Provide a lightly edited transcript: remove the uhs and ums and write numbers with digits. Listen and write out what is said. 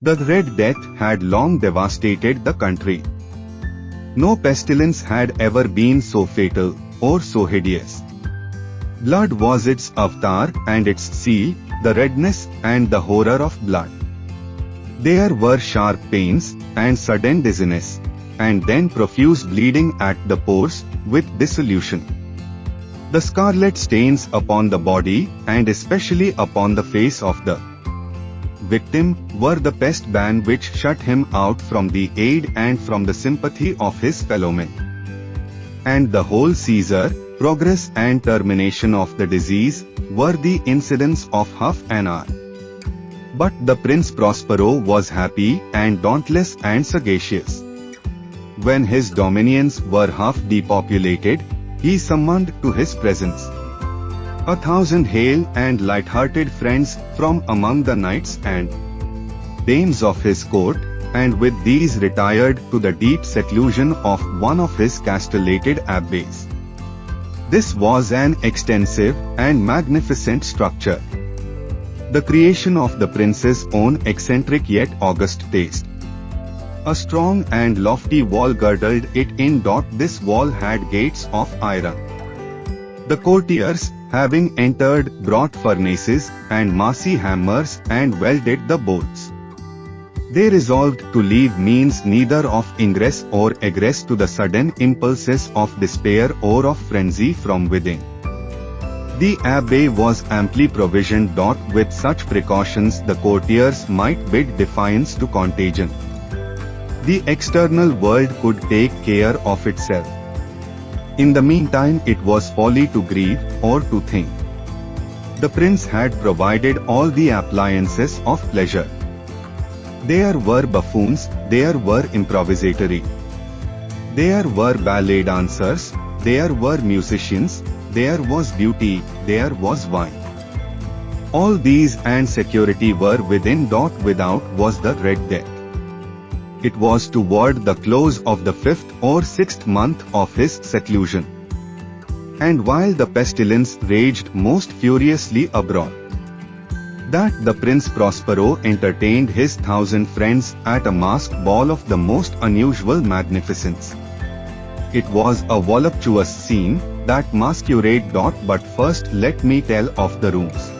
The Red Death had long devastated the country. No pestilence had ever been so fatal, or so hideous. Blood was its avatar and its seal, the redness and the horror of blood. There were sharp pains, and sudden dizziness, and then profuse bleeding at the pores, with dissolution. The scarlet stains upon the body, and especially upon the face of the victim, were the pest ban which shut him out from the aid and from the sympathy of his fellowmen. And the whole seizure, progress and termination of the disease, were the incidents of half an hour. But the Prince Prospero was happy and dauntless and sagacious. When his dominions were half depopulated, he summoned to his presence 1,000 hale and light-hearted friends from among the knights and dames of his court, and with these retired to the deep seclusion of one of his castellated abbeys. This was an extensive and magnificent structure, the creation of the prince's own eccentric yet august taste. A strong and lofty wall girdled it in. This wall had gates of iron. The courtiers, having entered, brought furnaces and massy hammers and welded the bolts. They resolved to leave means neither of ingress or egress to the sudden impulses of despair or of frenzy from within. The abbey was amply provisioned. With such precautions the courtiers might bid defiance to contagion. The external world could take care of itself. In the meantime it was folly to grieve or to think. The prince had provided all the appliances of pleasure. There were buffoons, there were improvisatory. There were ballet dancers, there were musicians, there was beauty, there was wine. All these and security were within. Without was the Red Death. It was toward the close of the 5th or 6th month of his seclusion. And while the pestilence raged most furiously abroad, that the Prince Prospero entertained his 1,000 friends at a masked ball of the most unusual magnificence. It was a voluptuous scene, that masquerade. But first let me tell of the rooms.